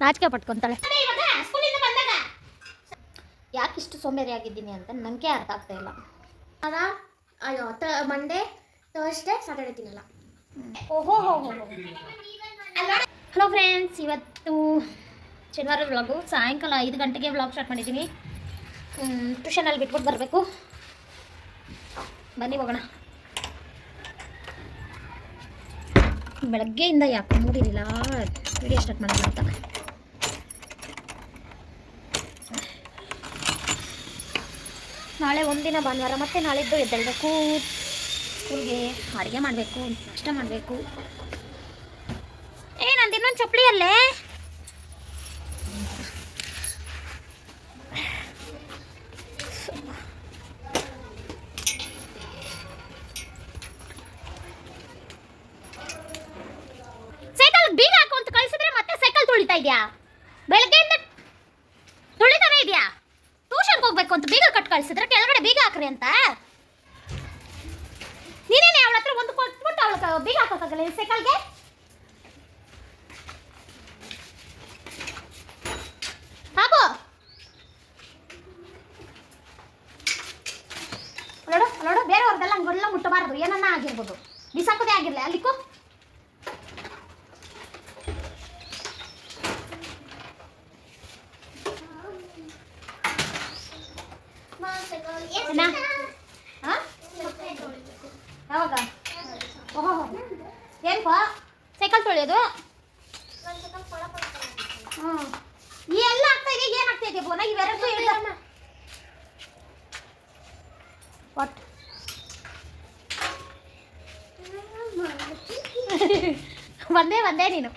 ನಾಚಿಕೆ ಪಟ್ಕೊಂತಾಳೆ. ಯಾಕಿಷ್ಟು ಸೋಂಬೇರಿ ಆಗಿದ್ದೀನಿ ಅಂತ ನನಗೆ ಅರ್ಥ ಆಗ್ತಾ ಇಲ್ಲ. ಅಯ್ಯೋ ಮಂಡೇ ಥರ್ಸ್ಡೇ ಸ್ಯಾಟರ್ಡೇ ತಿನ್ನಲ್ಲ. ಓಹೋ ಹಲೋ ಫ್ರೆಂಡ್ಸ್, ಇವತ್ತು ಶನಿವಾರ ವ್ಲಾಗು. ಸಾಯಂಕಾಲ 5 ಗಂಟೆಗೆ ವ್ಲಾಗ್ ಸ್ಟಾರ್ಟ್ ಮಾಡಿದ್ದೀನಿ. ಟ್ಯೂಷನಲ್ಲಿ ಬಿಟ್ಬಿಟ್ಟು ಬರಬೇಕು. ಬನ್ನಿ ಹೋಗೋಣ. ಬೆಳಗ್ಗೆಯಿಂದ ಯಾಕೆ ಮೂಡಿರಲಿಲ್ಲ ವಿಡಿಯೋ ಸ್ಟಾರ್ಟ್ ಮಾಡೋಣ ಅಂತ. ನಾಳೆ ಒಂದಿನ ಭಾನುವಾರ, ಮತ್ತೆ ನಾಳಿದ್ದು ಎದ್ದೇಳಬೇಕು, ಸ್ಕೂಲ್ಗೆ ಅಡುಗೆ ಮಾಡಬೇಕು, ನಾಷ್ಟ ಮಾಡಬೇಕು. ನಂದು ಇನ್ನೊಂದು ಚಪ್ಪಲಿ ಅಲ್ಲೇ. ಸೈಕಲ್ ಬೀಗ ಹಾಕು ಅಂತ ಕಳಿಸಿದ್ರೆ ಮತ್ತೆ ಸೈಕಲ್ ತುಳಿತಾ ಇದೆಯಾ? ಬೆಳಗ್ಗೆಯಿಂದ ತುಳಿತಾನೆ ಇದೆಯಾ? ಟ್ಯೂಷನ್ಗೆ ಹೋಗ್ಬೇಕು ಅಂತ ಬೀಗ ಕಟ್ ಕಳಿಸಿದ್ರೆ ಕೆಳಗಡೆ ಬೀಗ ಹಾಕ್ರಿ ಅಂತ. ನೀನೇನೆ ಅವಳ ಹತ್ರ ಒಂದು ಕೊಟ್ಬಿಟ್ಟು ಅವಳ ಬೀಗ ಹಾಕೋಕ್ಕಾಗಲ್ಲ ಈ ಸೈಕಲ್ಗೆ. ಹಾಕು ಅಲ್ಲೋಡು ಬೇರೆಯವ್ರದ್ದೆಲ್ಲ ಹಂಗೆಲ್ಲ ಮುಟ್ಟಬಾರ್ದು. ಏನನ್ನ ಆಗಿರ್ಬೋದು, ಬಿಸಾಕೋದೇ ಆಗಿರಲಿ. ಅಲ್ಲಿಕ್ಕೂ ಯಾವಾಗ? ಓಹೋ ಏನಪ್ಪ ಸೈಕಲ್ ತೊಳೆಯೋದು? ಈ ಎಲ್ಲ ಆಗ್ತಾ ಇದೆ. ಏನಾಗ್ತಾ ಇದೆ ಬೋನ? ಇವೆರಡೂ ಹೇಳ್ದಮ್ಮ. ವಾಟ್ ಒಂದೇ ನೀನು.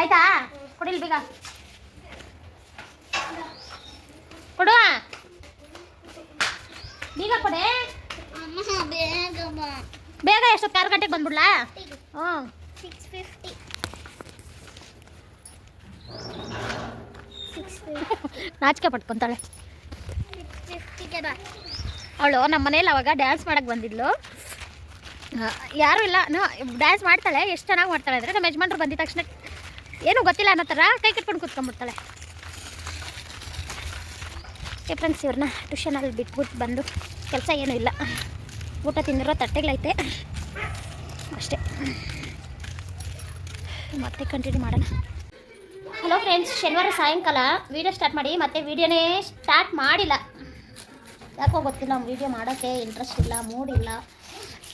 ಆಯ್ತಾ? ಕೊಡಿಲ್ ಬೇಗ ಕೊಡುವ. ಬೀಗ ಕೊಡೆ ಬೇಗ. ಎಷ್ಟೊತ್ತು? 6 ಗಂಟೆಗೆ ಬಂದ್ಬಿಡ್ಲಾ? ಹ್ಞೂ 6:50. ನಾಚಿಕೆ ಪಟ್ಕೊಂತಾಳೆ ಅವಳು. ನಮ್ಮ ಮನೇಲಿ ಅವಾಗ ಡ್ಯಾನ್ಸ್ ಮಾಡಕ್ಕೆ ಬಂದಿದ್ಲು. ಯಾರೂ ಇಲ್ಲ, ಡ್ಯಾನ್ಸ್ ಮಾಡ್ತಾಳೆ. ಎಷ್ಟು ಚೆನ್ನಾಗಿ ಮಾಡ್ತಾಳೆ ಅಂದರೆ ನಮ್ಮ ಯಜಮಾನ್ರು ಬಂದಿದ ತಕ್ಷಣ ಏನೂ ಗೊತ್ತಿಲ್ಲ ಅನ್ನೋ ಥರ ಕೈ ಕಟ್ಕೊಂಡು ಕೂತ್ಕೊಂಡ್ಬಿಡ್ತಾಳೆ. ಓಕೆ ಫ್ರೆಂಡ್ಸ್, ಇವ್ರನ್ನ ಟ್ಯೂಷನಲ್ಲಿ ಬಿಟ್ಬಿಟ್ಟು ಬಂದು ಕೆಲಸ ಏನೂ ಇಲ್ಲ. ಊಟ ತಿಂದಿರೋ ತಟ್ಟೆಗಳೈತೆ ಅಷ್ಟೇ. ಮತ್ತೆ ಕಂಟಿನ್ಯೂ ಮಾಡೋಣ. ಹಲೋ ಫ್ರೆಂಡ್ಸ್, ಶನಿವಾರ ಸಾಯಂಕಾಲ ವೀಡಿಯೋ ಸ್ಟಾರ್ಟ್ ಮಾಡಿ ಮತ್ತೆ ವೀಡಿಯೋನೇ ಸ್ಟಾರ್ಟ್ ಮಾಡಿಲ್ಲ. ಯಾಕೋ ಗೊತ್ತಿಲ್ಲ, ವೀಡಿಯೋ ಮಾಡೋಕ್ಕೆ ಇಂಟ್ರೆಸ್ಟ್ ಇಲ್ಲ, ಮೂಡಿಲ್ಲ,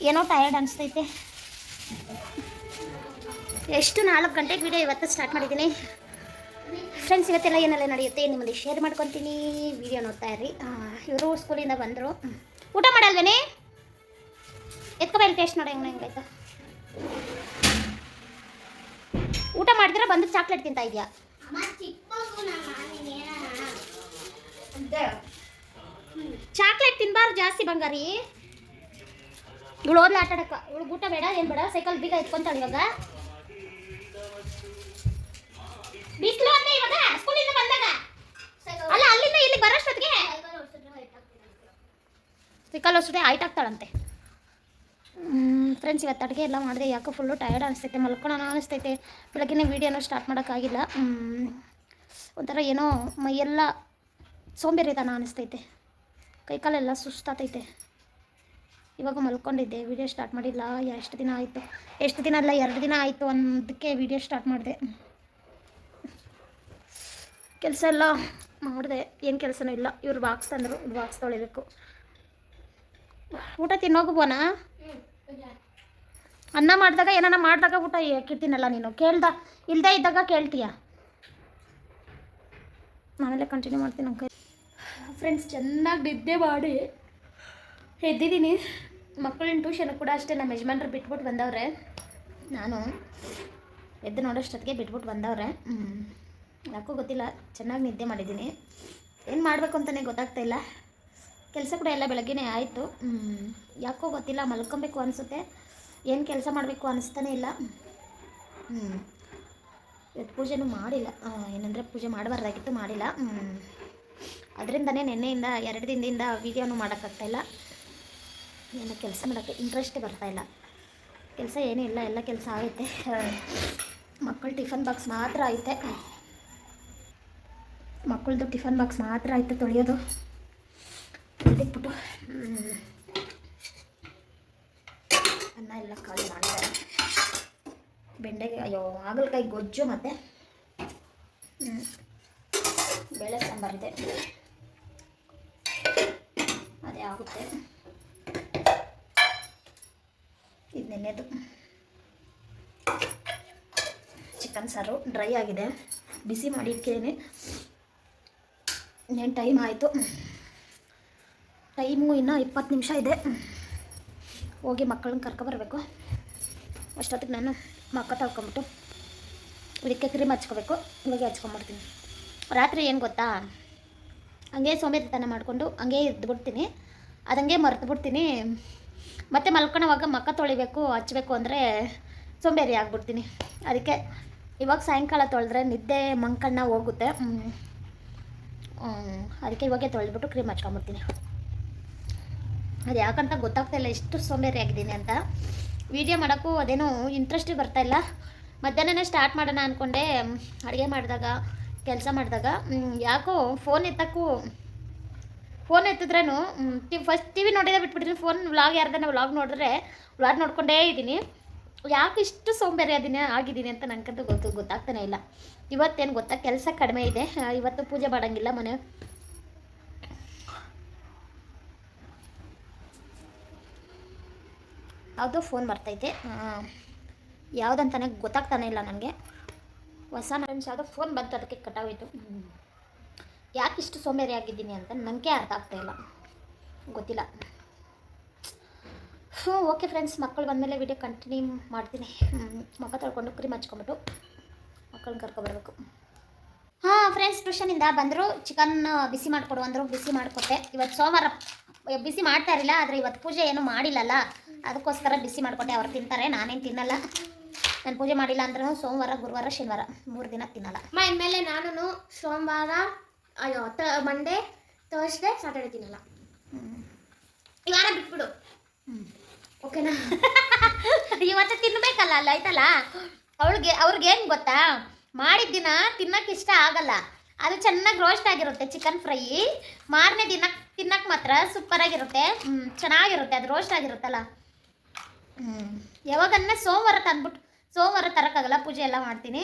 ಏನೋ ಟಯರ್ಡ್ ಅನಿಸ್ತೈತೆ. ಎಷ್ಟು 4 ಗಂಟೆಗೆ ವೀಡಿಯೋ ಇವತ್ತು ಸ್ಟಾರ್ಟ್ ಮಾಡಿದ್ದೀನಿ ಫ್ರೆಂಡ್ಸ್. ಇವತ್ತೆಲ್ಲ ಏನೆಲ್ಲ ನಡೆಯುತ್ತೆ ನಿಮ್ಮಲ್ಲಿ ಶೇರ್ ಮಾಡ್ಕೊತೀನಿ. ವೀಡಿಯೋ ನೋಡ್ತಾ ಇರಿ. ಇವರು ಸ್ಕೂಲಿಂದ ಬಂದರು. ಊಟ ಮಾಡಲ್ವೇನೆ? ಎತ್ಕೊಬೇಡ, ಟೇಸ್ಟ್ ನೋಡಿ ಹೆಂಗಾಯ್ತು. ಊಟ ಮಾಡಿದ್ರೆ ಬಂದು ಚಾಕ್ಲೇಟ್ ತಿಂತಾ ಇದೆಯಾ? ಚಾಕ್ಲೇಟ್ ತಿನ್ಬಾರ್ದು ಜಾಸ್ತಿ ಬಂಗಾರಿ. ಇವಳು ಓದ್ಲ ಆಟ ಆಡಕ್ಕ. ಇವಳು ಊಟ ಬೇಡ ಏನು ಬೇಡ, ಸೈಕಲ್ ಬೀಗ ಎತ್ಕೊಂತಾಳೆ ಇವಾಗ. ಬಿಸಿಲು ಅಂತ ಇವಾಗ ಸ್ಕೂಲಿಂದ ಬಂದಾಗ ಅಲ್ಲ, ಅಲ್ಲಿಂದ ಇಲ್ಲಿ ಬರೋಷ್ಟೊತ್ತಿಗೆ ಸೈಕಲ್ ಅಷ್ಟೇ ಹೈಟ್ ಆಗ್ತಾಳಂತೆ. ಫ್ರೆಂಡ್ಸ್, ಇವತ್ತು ಅಡುಗೆ ಎಲ್ಲ ಮಾಡಿದೆ. ಯಾಕೋ ಫುಲ್ಲು ಟಯರ್ಡ್ ಅನಿಸ್ತೈತೆ, ಮಲ್ಕೊಳ್ಳೋಣ ಅನಿಸ್ತೈತೆ. ಬೆಳಗ್ಗೆನೇ ವೀಡಿಯೋನ ಸ್ಟಾರ್ಟ್ ಮಾಡೋಕ್ಕಾಗಿಲ್ಲ. ಒಂಥರ ಏನೋ ಮೈಯೆಲ್ಲ ಸೋಂಬೇರಿತನ ಅನಿಸ್ತೈತೆ, ಕೈಕಾಲೆಲ್ಲ ಸುಸ್ತಾತೈತೆ. ಇವಾಗ ಮಲ್ಕೊಂಡಿದ್ದೆ, ವೀಡಿಯೋ ಸ್ಟಾರ್ಟ್ ಮಾಡಿಲ್ಲ. ಎಷ್ಟು ದಿನ ಆಯಿತು, ಎಷ್ಟು ದಿನ ಅಲ್ಲ 2 ದಿನ ಆಯಿತು ಅನ್ನೋದಕ್ಕೆ ವೀಡಿಯೋ ಸ್ಟಾರ್ಟ್ ಮಾಡಿದೆ. ಕೆಲಸ ಎಲ್ಲ ಮಾಡಿದೆ, ಏನು ಕೆಲಸನೂ ಇಲ್ಲ. ಇವ್ರು ಬಾಕ್ಸ್ ತಂದರು, ಬಾಕ್ಸ್ ತೊಳಿಬೇಕು. ಊಟ ತಿನ್ನೋಗು ಬೋನಾ. ಅನ್ನ ಮಾಡಿದಾಗ ಏನಾನ ಮಾಡಿದಾಗ ಊಟ ಹಾಕಿರ್ತೀನಲ್ಲ ನೀನು, ಇಲ್ಲದೇ ಇದ್ದಾಗ ಕೇಳ್ತೀಯ. ಆಮೇಲೆ ಕಂಟಿನ್ಯೂ ಮಾಡ್ತೀನಿ. ನಮ್ಮ ಕೈ ಫ್ರೆಂಡ್ಸ್, ಚೆನ್ನಾಗಿ ನಿದ್ದೆ ಮಾಡಿ ಎದ್ದಿದ್ದೀನಿ. ಮಕ್ಕಳಿನ ಟ್ಯೂಷನ್ ಕೂಡ ಅಷ್ಟೇ ನಮ್ಮ ಯಜಮಾನ್ರು ಬಿಟ್ಬಿಟ್ಟು ಬಂದವ್ರೆ. ನಾನು ಎದ್ದು ನೋಡೋಷ್ಟೊತ್ತಿಗೆ ಬಿಟ್ಬಿಟ್ಟು ಬಂದವ್ರೆ. ಯಾಕೋ ಗೊತ್ತಿಲ್ಲ, ಚೆನ್ನಾಗಿ ನಿದ್ದೆ ಮಾಡಿದ್ದೀನಿ. ಏನು ಮಾಡಬೇಕು ಅಂತಲೇ ಗೊತ್ತಾಗ್ತಾಯಿಲ್ಲ. ಕೆಲಸ ಕೂಡ ಎಲ್ಲ ಬೆಳಗ್ಗೆನೇ ಆಯಿತು. ಯಾಕೋ ಗೊತ್ತಿಲ್ಲ, ಮಲ್ಕೊಬೇಕು ಅನಿಸುತ್ತೆ. ಏನು ಕೆಲಸ ಮಾಡಬೇಕು ಅನಿಸ್ತಾನೆ ಇಲ್ಲ. ಇವತ್ತು ಪೂಜೆನೂ ಮಾಡಿಲ್ಲ. ಏನಂದರೆ ಪೂಜೆ ಮಾಡಬಾರ್ದಾಗಿತ್ತು, ಮಾಡಿಲ್ಲ. ಅದರಿಂದನೇ ನಿನ್ನೆಯಿಂದ 2 ದಿನದಿಂದ ವೀಡಿಯೋನೂ ಮಾಡೋಕ್ಕಾಗ್ತಾಯಿಲ್ಲ. ಏನೋ ಕೆಲಸ ಮಾಡೋಕ್ಕೆ ಇಂಟ್ರೆಸ್ಟೇ ಬರ್ತಾಯಿಲ್ಲ. ಕೆಲಸ ಏನೂ ಇಲ್ಲ, ಎಲ್ಲ ಕೆಲಸ ಆಗೈತೆ. ಮಕ್ಕಳ ಟಿಫನ್ ಬಾಕ್ಸ್ ಮಾತ್ರ ಐತೆ, ಮಕ್ಕಳದು ಟಿಫನ್ ಬಾಕ್ಸ್ ಮಾತ್ರ ಐತೆ ತೊಳೆಯೋದು. ಇಟ್ಬಿಟ್ಟು ಅನ್ನ ಎಲ್ಲ ಖಾಲಿ ಮಾಡಿದ್ದಾರೆ. ಬೆಂಡೆಗೆ ಹಾಗಲಕಾಯಿ ಗೊಜ್ಜು ಮತ್ತು ಬೇಳೆ ಸಾಂಬಾರಿದೆ, ಅದೇ ಆಗುತ್ತೆ. ಇದು ನೆನ್ನೆದು ಚಿಕನ್ ಸಾರು ಡ್ರೈ ಆಗಿದೆ, ಬಿಸಿ ಮಾಡಿ ಇಟ್ಕಿದ್ದೀನಿ. ಇನ್ನೇನು ಟೈಮ್ ಆಯಿತು, ಟೈಮು ಇನ್ನೂ 20 ನಿಮಿಷ ಇದೆ. ಹೋಗಿ ಮಕ್ಕಳನ್ನ ಕರ್ಕೊಬರ್ಬೇಕು. ಅಷ್ಟೊತ್ತಿಗೆ ನಾನು ಮಕ್ಕ ತೊಳ್ಕೊಂಬಿಟ್ಟು ಇದಕ್ಕೆ ಕ್ರೀಮ್ ಹಚ್ಕೋಬೇಕು. ಇವಾಗ ಹಚ್ಕೊಂಬಿಡ್ತೀನಿ. ರಾತ್ರಿ ಏನು ಗೊತ್ತಾ, ಹಂಗೆ ಸೋಂಬೇರಿತನ ಮಾಡಿಕೊಂಡು ಹಂಗೆ ಇದ್ದುಬಿಡ್ತೀನಿ, ಅದಂಗೆ ಮರೆತುಬಿಡ್ತೀನಿ. ಮತ್ತು ಮಲ್ಕೊಳ್ಳೋವಾಗ ಮಕ್ಕ ತೊಳಿಬೇಕು ಹಚ್ಚಬೇಕು ಅಂದರೆ ಸೋಂಬೇರಿ ಆಗಿಬಿಡ್ತೀನಿ. ಅದಕ್ಕೆ ಇವಾಗ ಸಾಯಂಕಾಲ ತೊಳೆದ್ರೆ ನಿದ್ದೆ ಮಂಕಣ್ಣ ಹೋಗುತ್ತೆ. ಅದಕ್ಕೆ ಇವಾಗೆ ತೊಳೆದ್ಬಿಟ್ಟು ಕ್ರೀಮ್ ಹಚ್ಕೊಂಬಿಡ್ತೀನಿ. ಅದು ಯಾಕಂತ ಗೊತ್ತಾಗ್ತಾಯಿಲ್ಲ ಎಷ್ಟು ಸೋಂಬೇರಿ ಆಗಿದ್ದೀನಿ ಅಂತ. ವೀಡಿಯೋ ಮಾಡೋಕ್ಕೂ ಅದೇನೋ ಇಂಟ್ರೆಸ್ಟೇ ಬರ್ತಾಯಿಲ್ಲ. ಮಧ್ಯಾಹ್ನನೇ ಸ್ಟಾರ್ಟ್ ಮಾಡೋಣ ಅಂದ್ಕೊಂಡೆ, ಅಡುಗೆ ಮಾಡಿದಾಗ ಕೆಲಸ ಮಾಡಿದಾಗ ಯಾಕೋ ಫೋನ್ ಎತ್ತಿದ್ರೂ ಫಸ್ಟ್ ಟಿ ವಿ ನೋಡಿದ್ರೆ ಬಿಟ್ಬಿಟ್ಟಿದ್ದೀನಿ. ಫೋನ್ ವ್ಲಾಗ್ ಯಾರ್ದಾನ ವ್ಲಾಗ್ ನೋಡಿದ್ರೆ ವ್ಲಾಗ್ ನೋಡ್ಕೊಂಡೇ ಇದ್ದೀನಿ. ಯಾಕೆ ಇಷ್ಟು ಸೋಂಬೇರಿ ಆಗಿದ್ದೀನಿ ಅಂತ ನನಗಂತೂ ಗೊತ್ತಾಗ್ತಾನೆ ಇಲ್ಲ. ಇವತ್ತೇನು ಗೊತ್ತಾ, ಕೆಲಸ ಕಡಿಮೆ ಇದೆ. ಇವತ್ತು ಪೂಜೆ ಮಾಡೋಂಗಿಲ್ಲ. ಮನೆ ಯಾವುದೋ ಫೋನ್ ಬರ್ತೈತೆ, ಯಾವುದಂತಾನೆ ಗೊತ್ತಾಗ್ತಾನೆ ಇಲ್ಲ ನನಗೆ. ಹೊಸ ಫ್ರೆಂಡ್ಸ್ ಯಾವುದೋ ಫೋನ್ ಬಂತು, ಅದಕ್ಕೆ ಕಟಾಗೋಯ್ತು. ಯಾಕೆ ಇಷ್ಟು ಸೋಂಬೇರಿ ಆಗಿದ್ದೀನಿ ಅಂತ ನನಗೆ ಅರ್ಥ ಆಗ್ತಾಯಿಲ್ಲ, ಗೊತ್ತಿಲ್ಲ. ಓಕೆ ಫ್ರೆಂಡ್ಸ್, ಮಕ್ಕಳು ಬಂದಮೇಲೆ ವಿಡಿಯೋ ಕಂಟಿನ್ಯೂ ಮಾಡ್ತೀನಿ. ಮಕ್ಕ ತೊಳ್ಕೊಂಡು ಕ್ರೀಮ್ ಹಚ್ಕೊಂಬಿಟ್ಟು ಮಕ್ಕಳನ್ನ ಕರ್ಕೊಬರ್ಬೇಕು. ಹಾಂ ಫ್ರೆಂಡ್ಸ್, ಟ್ಯೂಷನಿಂದ ಬಂದರು, ಚಿಕನ್ ಬಿಸಿ ಮಾಡಿಕೊಡು ಅಂದರು, ಬಿಸಿ ಮಾಡಿಕೊಟ್ಟೆ. ಇವತ್ತು ಸೋಮವಾರ ಬಿಸಿ ಮಾಡ್ತಾ ಇರಲಿಲ್ಲ, ಆದರೆ ಇವತ್ತು ಪೂಜೆ ಏನೂ ಮಾಡಿಲ್ಲಲ್ಲ, ಅದಕ್ಕೋಸ್ಕರ ಬಿಸಿ ಮಾಡಿಕೊಟ್ಟೆ. ಅವ್ರು ತಿಂತಾರೆ, ನಾನೇನು ತಿನ್ನಲ್ಲ. ನಾನು ಪೂಜೆ ಮಾಡಿಲ್ಲ ಅಂದ್ರೂ ಸೋಮವಾರ, ಗುರುವಾರ, ಶನಿವಾರ 3 ದಿನ ತಿನ್ನಲ್ಲ. ಇನ್ಮೇಲೆ ನಾನು ಸೋಮವಾರ, ಮಂಡೇ, ಥರ್ಸ್ಡೇ, ಸಾಟರ್ಡೆ ತಿನ್ನಲ್ಲ. ಈ ವಾರ ಬಿಟ್ಬಿಡು, ಓಕೆನಾ? ಇವತ್ತು ತಿನ್ನಬೇಕಲ್ಲ, ಅಲ್ಲ ಆಯ್ತಲ್ಲ. ಅವ್ರಿಗೇನು ಗೊತ್ತಾ, ಮಾಡಿದ ದಿನ ತಿನ್ನೋಕೆ ಇಷ್ಟ ಆಗಲ್ಲ. ಅದು ಚೆನ್ನಾಗಿ ರೋಸ್ಟ್ ಆಗಿರುತ್ತೆ ಚಿಕನ್ ಫ್ರೈ. ಮಾರನೇ ದಿನ ತಿನ್ನೋಕೆ ಮಾತ್ರ ಸೂಪರಾಗಿರುತ್ತೆ, ಚೆನ್ನಾಗಿರುತ್ತೆ. ಅದು ರೋಸ್ಟ್ ಆಗಿರುತ್ತಲ್ಲ. ಯಾವಾಗನ್ನ ಸೋಮವಾರ ತರೋಕ್ಕಾಗಲ್ಲ, ಪೂಜೆ ಎಲ್ಲ ಮಾಡ್ತೀನಿ.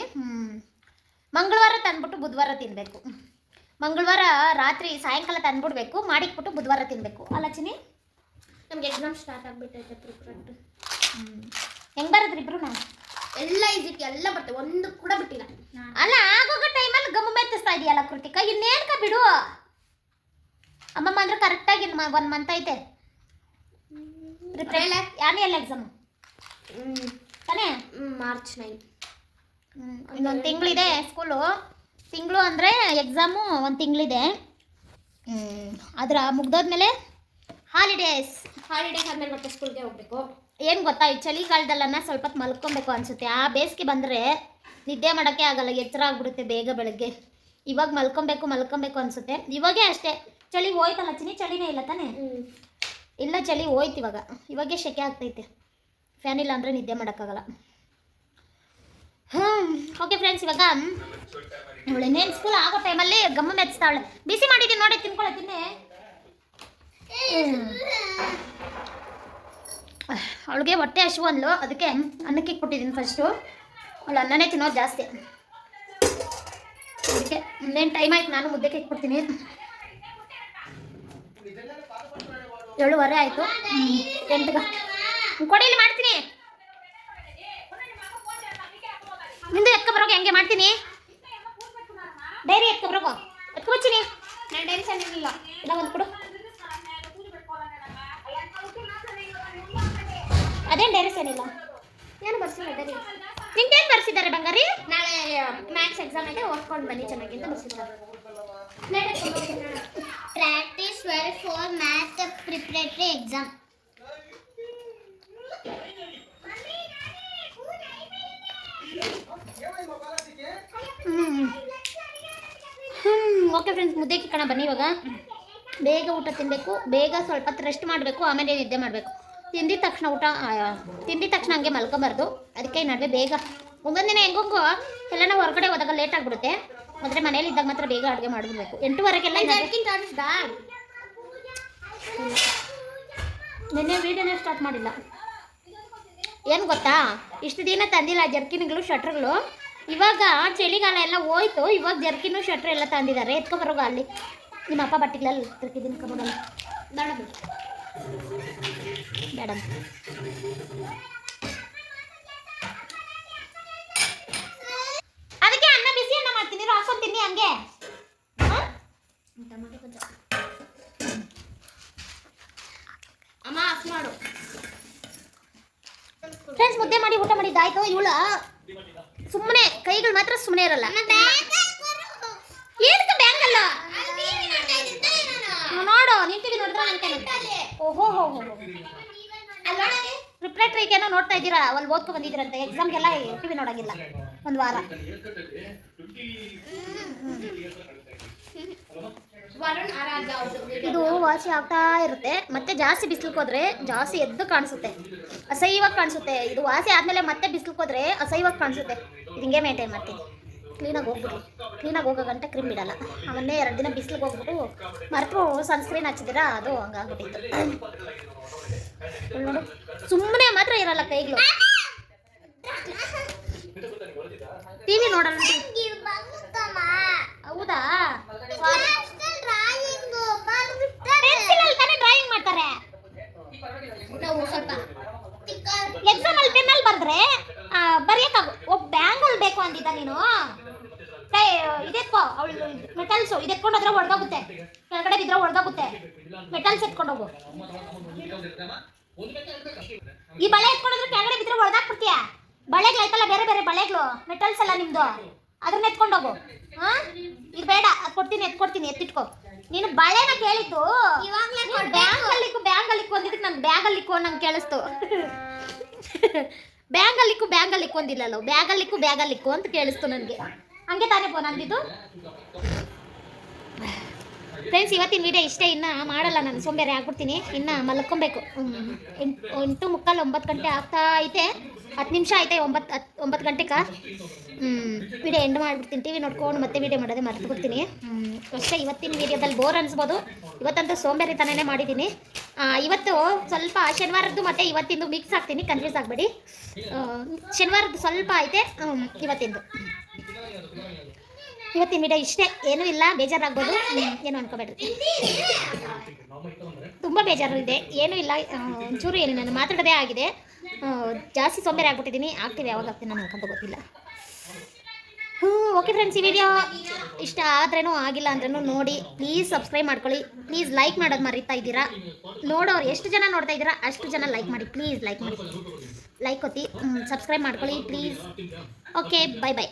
ಮಂಗಳವಾರ ತಂದ್ಬಿಟ್ಟು ಬುಧವಾರ ತಿನ್ನಬೇಕು. ಮಂಗಳವಾರ ರಾತ್ರಿ ಸಾಯಂಕಾಲ ತಂದ್ಬಿಡ್ಬೇಕು, ಮಾಡಿಕ್ಬಿಟ್ಟು ಬುಧವಾರ ತಿನ್ನಬೇಕು ಅಲ್ಲ ಚಿನಿ? ನಮ್ಗೆ ಎಕ್ಸಾಮ್ ಸ್ಟಾರ್ಟ್ ಆಗಿಬಿಟ್ಟೈತೆ. ಪ್ರಿಪ್ರೇಟ್ ಹೆಂಗೆ ಬರೋದ್ರಿ ಇಬ್ರು? ಎಲ್ಲ ಇದಕ್ಕೆ ಎಲ್ಲ ಬರ್ತದೆ, ಒಂದು ಕೂಡ ಬಿಟ್ಟಿಲ್ಲ. ಅಲ್ಲ, ಆಗೋಗೋ ಟೈಮಲ್ಲಿ ಗಮ್ಮು ಮೆತ್ತಿಸ್ತಾ ಇದೆಯಲ್ಲ ಕೃತಿಕ, ಇನ್ನೇನ್ಕ ಬಿಡು. ಅಮ್ಮಮ್ಮ ಅಂದ್ರೆ ಕರೆಕ್ಟಾಗಿ 1 ಮಂತ್ ಐತೆ. ಯಾನೆಲ್ಲ ಎಕ್ಸಾಮು ತಾನೇ? ಮಾರ್ಚ್ 9. ಇನ್ನೊಂದು ತಿಂಗಳಿದೆ ಸ್ಕೂಲು. ತಿಂಗಳು ಅಂದರೆ ಎಕ್ಸಾಮು 1 ತಿಂಗಳಿದೆ. ಅದರ ಮುಗ್ದೋದ್ಮೇಲೆ ಹಾಲಿಡೇಸ್ ಆದಮೇಲೆ ಮತ್ತೆ ಸ್ಕೂಲ್ಗೆ ಹೋಗ್ಬೇಕು. ಏನು ಗೊತ್ತಾ, ಈ ಚಳಿಗಾಲದಲ್ಲನ್ನ ಸ್ವಲ್ಪ ಹೊತ್ತು ಮಲ್ಕೊಬೇಕು ಅನಿಸುತ್ತೆ. ಆ ಬೇಸಿಗೆ ಬಂದರೆ ನಿದ್ದೆ ಮಾಡೋಕ್ಕೆ ಆಗಲ್ಲ, ಎಚ್ಚರ ಆಗ್ಬಿಡುತ್ತೆ ಬೇಗ ಬೆಳಗ್ಗೆ. ಇವಾಗ ಮಲ್ಕೊಬೇಕು ಅನಿಸುತ್ತೆ. ಇವಾಗೇ ಅಷ್ಟೇ, ಚಳಿ ಹೋಯ್ತಲ್ಲ ಚಿನಿ? ಚಳಿನೇ ಇಲ್ಲ ತಾನೇ? ಇಲ್ಲ, ಚಳಿ ಹೋಯ್ತು. ಇವಾಗೇ ಸೆಕೆ ಆಗ್ತೈತೆ. ಫ್ಯಾನ್ ಇಲ್ಲ ಅಂದರೆ ನಿದ್ದೆ ಮಾಡೋಕ್ಕಾಗಲ್ಲ. ಓಕೆ ಫ್ರೆಂಡ್ಸ್, ಇವಾಗ ಅವಳೇನೇನು ಸ್ಕೂಲ್ ಆಗೋ ಟೈಮಲ್ಲಿ ಗಮ್ಮು ಮೆಚ್ತಾವಳೆ. ಬಿಸಿ ಮಾಡಿದ್ದೀನಿ ನೋಡಿ, ತಿನ್ನಿ. ಅವಳಿಗೆ ಹೊಟ್ಟೆ ಹಸಿವು ಅಂದ್ಲು, ಅದಕ್ಕೆ ಅನ್ನಕ್ಕೆ ಕೊಟ್ಟಿದ್ದೀನಿ ಫಸ್ಟು. ಅವಳು ಅನ್ನನೇ ತಿನ್ನೋದು ಜಾಸ್ತಿ. ಅದಕ್ಕೆ ಇನ್ನೇನು ಟೈಮ್ ಆಯ್ತು, ನಾನು ಮುದ್ದೆ ಇಟ್ಬಿಡ್ತೀನಿ. 7:15 ಆಯಿತು. 8ಗೆ ಕೊಡಿಲಿ ಮಾಡ್ತೀನಿ. ನಿಂದು ಎತ್ಕೊಬರೋಕೆ ಹೆಂಗೆ ಮಾಡ್ತೀನಿ? ಡೈರಿ ಎತ್ಕೊಬರೋಕೋ ಎತ್ಕೊಬಚ್ಚಿನಿ. ನಾನು ಡೈರಿ ಸಣ್ಣಿರಲಿಲ್ಲ, ಇಲ್ಲ ಒಂದು ಕೊಡು. ಅದೇನು ಡೈರಿ ಏನಿಲ್ಲ, ಏನು ಬರ್ಸಿಲ್ಲ ಡೈರಿ. ನಿಂಗೇನು ಬರ್ಸಿದ್ದಾರೆ ಬಂಗಾರಿ? ನಾಳೆ ಮ್ಯಾಥ್ಸ್ ಎಕ್ಸಾಮ್ ಇದೆ, ಓದ್ಕೊಂಡು ಬನ್ನಿ ಚೆನ್ನಾಗಿ ಅಂತ ಬರ್ಸಿದ್ದಾರೆ. Practice well for math preparatory exam. Okay friends, ಮುದ್ದೆ ಕಿಕ್ಕಣ ಬನ್ನಿ. ಇವಾಗ ಬೇಗ ಊಟ ತಿನ್ನಬೇಕು, ಬೇಗ ಸ್ವಲ್ಪ ಹೊತ್ತು ರೆಸ್ಟ್ ಮಾಡಬೇಕು, ಆಮೇಲೆ ನಿದ್ದೆ ಮಾಡಬೇಕು. ತಿಂದಿದ ತಕ್ಷಣ ತಿಂದಿದ ತಕ್ಷಣ ಹಂಗೆ ಮಲ್ಕೊಬಾರ್ದು. ಅದಕ್ಕೆ ಈ ನಡುವೆ ಬೇಗ ಒಂದೊಂದು ದಿನ ಹೆಂಗೋ ಎಲ್ಲ ನಾವು ಹೊರಗಡೆ ಹೋದಾಗ ಲೇಟ್ ಆಗಿಬಿಡುತ್ತೆ. ಆದರೆ ಮನೇಲಿ ಇದ್ದಾಗ ಮಾತ್ರ ಬೇಗ ಅಡುಗೆ ಮಾಡಿಬಿಡ್ಬೇಕು. 8:15ಗೆಲ್ಲ ನಿನ್ನೆ ವೀಡಿಯೋನೇ ಸ್ಟಾರ್ಟ್ ಮಾಡಿಲ್ಲ. ಏನು ಗೊತ್ತಾ, ಇಷ್ಟು ದಿನ ತಂದಿಲ್ಲ ಜರ್ಕಿನ್ಗಳು, ಶಟ್ರ್ಗಳು. ಇವಾಗ ಚಳಿಗಾಲ ಎಲ್ಲ ಹೋಯ್ತು, ಇವಾಗ ಜರ್ಕಿನು ಶಟ್ರ್ ಎಲ್ಲ ತಂದಿದ್ದಾರೆ. ಎತ್ಕೊಬರೋಗ ಅಲ್ಲಿ ನಿಮ್ಮ ಅಪ್ಪ ಬಟ್ಟೆಗಳೆಲ್ಲ ತಿರ್ಕಿದ್ದೀನಿ ಕಬೋಡಲ್ಲಿ. ಬೇಡ ಅದಕ್ಕೆ ಅನ್ನ ಬಿಸಿ ಅನ್ನ ಮಾಡ್ತೀನಿ, ಹಾಕೊಂತೀನಿ ಹಂಗೆ. ಅಮ್ಮ ಆಫ್ ಮಾಡು. ಫ್ರೆಂಡ್ಸ್, ಮುದ್ದೆ ಮಾಡಿ ಊಟ ಮಾಡಿದ್ದಾಯ್ತು. ಇವಳ ಸುಮ್ಮನೆ ಕೈಗಳು ಮಾತ್ರ ಸುಮ್ಮನೆ ಇರಲ್ಲ. ಏನಕ್ಕೆ ಬ್ಯಾಂಕ್ ಅಲ್ಲ ನೋಡು, ನಿನ್ ಟಿವಿ ನೋಡಿದ್ರೆ ಓಹೋ ಪ್ರಿಪ್ರೇಟರಿಗೇನೋ ನೋಡ್ತಾ ಇದ್ದೀರಾ, ಅಲ್ಲಿ ಓದ್ಕೊ ಬಂದಿದ್ದೀರಂತೆ. ಎಕ್ಸಾಮ್ಗೆಲ್ಲ ಟಿವಿ ನೋಡಂಗಿಲ್ಲ ಒಂದು ವಾರ. ಇದು ವಾಸಿ ಆಗ್ತಾ ಇರುತ್ತೆ. ಮತ್ತೆ ಜಾಸ್ತಿ ಬಿಸಿಲಿಗೆ ಹೋದ್ರೆ ಜಾಸ್ತಿ ಎದ್ದು ಕಾಣಿಸುತ್ತೆ, ಅಸಹ್ಯವಾಗಿ ಕಾಣಿಸುತ್ತೆ. ಇದು ವಾಸಿ ಆದಮೇಲೆ ಮತ್ತೆ ಬಿಸಿಲಿಗೆ ಹೋದ್ರೆ ಅಸಹ್ಯವಾಗಿ ಕಾಣಿಸುತ್ತೆ. ಇದು ಹಿಂಗೆ ಮೇಂಟೈನ್ ಮಾಡ್ತೀನಿ. ಕ್ಲೀನಾಗಿ ಹೋಗ್ಬಿಡ್ಲಿ. ಕ್ಲೀನಾಗಿ ಹೋಗೋ ಗಂಟೆ ಕ್ರೀಮ್ ಬಿಡಲ್ಲ. ಅವನ್ನೇ 2 ದಿನ ಬಿಸಿಲಿಗೆ ಹೋಗ್ಬಿಟ್ಟು ಮರೆತು ಸನ್ಸ್ಕ್ರೀನ್ ಹಚ್ಚಿದ್ದೀರಾ, ಅದು ಹಂಗಾಗ್ಬಿಟ್ಟಿತ್ತು. ನೋಡು, ಸುಮ್ಮನೆ ಮಾತ್ರ ಇರಲ್ಲ ಕೈಗಳು. ಟಿವಿ ನೋಡಲ್ಲ. ಹೌದಾ, ಪೆನ್ಸಿಲಲ್ಲಿ ತಾನೇ ಡ್ರಾಯಿಂಗ್ ಮಾಡ್ತಾರೆ. ಎಕ್ಸಾಮಲ್ಲಿ ಪೆನ್ನಲ್ಲಿ ಬರೆದ್ರೆ ಬರೆಯೋಕ್ಕಾಗು. ಒಬ್ಬ ಬ್ಯಾಂಗಲ್ಲಿ ಬೇಕು ಅಂದಿದ್ದ ನೀನು. ಇದೆತ್ಕೋ, ಅವಳು ಮೆಟಲ್ಸು ಇದೆತ್ಕೊಂಡೋದ್ರೆ ಒಳಗೋಗುತ್ತೆ, ಕೆಳಗಡೆ ಬಿದ್ರೆ ಒಳಗೋಗುತ್ತೆ. ಮೆಟಲ್ಸ್ ಎತ್ಕೊಂಡೋಗು. ಈ ಬಳೆ ಎತ್ಕೊಂಡೋದ್ರೆ ಕೆಳಗಡೆ ಬಿದ್ರೆ ಒಳಗಾಕ್ಬಿಡ್ತೀಯ. ಬಳೆಗಳು ಆಯ್ತಲ್ಲ, ಬೇರೆ ಬೇರೆ ಬಳೆಗಳು, ಮೆಟಲ್ಸ್ ಎಲ್ಲ ನಿಮ್ದು, ಅದನ್ನ ಎತ್ಕೊಂಡೋಗು. ಇದು ಬೇಡ, ಅದು ಕೊಡ್ತೀನಿ, ಎತ್ಕೊಡ್ತೀನಿ, ಎತ್ತಿಟ್ಕೋ. ನೀನು ಬಳೆನ ಕೇಳಿದ್ದು ಬ್ಯಾಂಗಲ್ಲಿಕ್ಕು ಅಂದಿದ್ದಕ್ಕೆ ನಂಗೆ ಬ್ಯಾಗಲ್ಲಿಕ್ಕು ನಂಗೆ ಕೇಳಿಸ್ತು. ಬ್ಯಾಂಗಲ್ಲಿಕ್ಕು ಅಂದಿಲ್ಲಲ್ಲ, ಬ್ಯಾಗಲ್ಲಿಕ್ಕು ಅಂತ ಕೇಳಿಸ್ತು ನನಗೆ. ಹಂಗೆ ತಾನೇ ಫೋನ್ ಅಂದಿದ್ದು. ಫ್ರೆಂಡ್ಸ್, ಇವತ್ತಿನ ವಿಡಿಯೋ ಇಷ್ಟೇ. ಇನ್ನು ಮಾಡಲ್ಲ ನಾನು, ಸೋಂಬೇರಿ ಆಗ್ಬಿಡ್ತೀನಿ. ಇನ್ನು ಮಲ್ಕೊಬೇಕು. 8:45 9 ಗಂಟೆ ಆಗ್ತಾ ಐತೆ. 10 ನಿಮಿಷ ಐತೆ 9 ಗಂಟೆಗೆ. ವಿಡಿಯೋ ಎಂಡ್ ಮಾಡಿಬಿಡ್ತೀನಿ. ಟಿವಿ ನೋಡ್ಕೊಂಡು ಮತ್ತೆ ವಿಡಿಯೋ ಮಾಡೋದೇ ಮರ್ತು ಬಿಡ್ತೀನಿ. ಅಷ್ಟೇ. ಇವತ್ತಿನ ವಿಡಿಯೋದಲ್ಲಿ ಬೋರ್ ಅನಿಸ್ಬೋದು. ಇವತ್ತಂತೂ ಸೋಂಬೇರಿ ತಾನೇ ಮಾಡಿದ್ದೀನಿ. ಇವತ್ತು ಸ್ವಲ್ಪ ಶನಿವಾರದ್ದು ಮತ್ತು ಇವತ್ತಿಂದು ಮಿಕ್ಸ್ ಆಗ್ತೀನಿ, ಕನ್ಫ್ಯೂಸ್ ಆಗಬೇಡಿ. ಶನಿವಾರದ್ದು ಸ್ವಲ್ಪ ಐತೆ, ಇವತ್ತಿಂದು. ಇವತ್ತಿನ ವಿಡಿಯೋ ಇಷ್ಟೇ. ಏನೂ ಇಲ್ಲ, ಬೇಜಾರಾಗ್ಬೋದು, ಏನು ಅನ್ಕೋಬೇಡ್ರಿ. ತುಂಬ ಬೇಜಾರು ಇದೆ, ಏನೂ ಇಲ್ಲ. ಒಂಚೂರು ಏನು ನಾನು ಮಾತಾಡೋದೇ ಆಗಿದೆ. ಜಾಸ್ತಿ ಸೋಂಬೇರಿ ಆಗ್ಬಿಟ್ಟಿದ್ದೀನಿ. ಆಗ್ತೀವಿ, ಯಾವಾಗ ಆಗ್ತೀನಿ ನಾನು ಅನ್ಕೊಂತ ಗೊತ್ತಿಲ್ಲ. ಓಕೆ ಫ್ರೆಂಡ್ಸ್, ಈ ವಿಡಿಯೋ ಇಷ್ಟ ಆದ್ರೇನೂ ಆಗಿಲ್ಲ ಅಂದ್ರೂ ನೋಡಿ, ಪ್ಲೀಸ್ ಸಬ್ಸ್ಕ್ರೈಬ್ ಮಾಡ್ಕೊಳ್ಳಿ. ಪ್ಲೀಸ್ ಲೈಕ್ ಮಾಡೋದು ಮರೀತಾ ಇದ್ದೀರಾ. ನೋಡೋರು ಎಷ್ಟು ಜನ ನೋಡ್ತಾ ಇದ್ದೀರಾ ಅಷ್ಟು ಜನ ಲೈಕ್ ಮಾಡಿ, ಪ್ಲೀಸ್ ಲೈಕ್ ಮಾಡಿ, ಲೈಕ್ ಒತ್ತಿ, ಸಬ್ಸ್ಕ್ರೈಬ್ ಮಾಡ್ಕೊಳ್ಳಿ ಪ್ಲೀಸ್. Okay, by.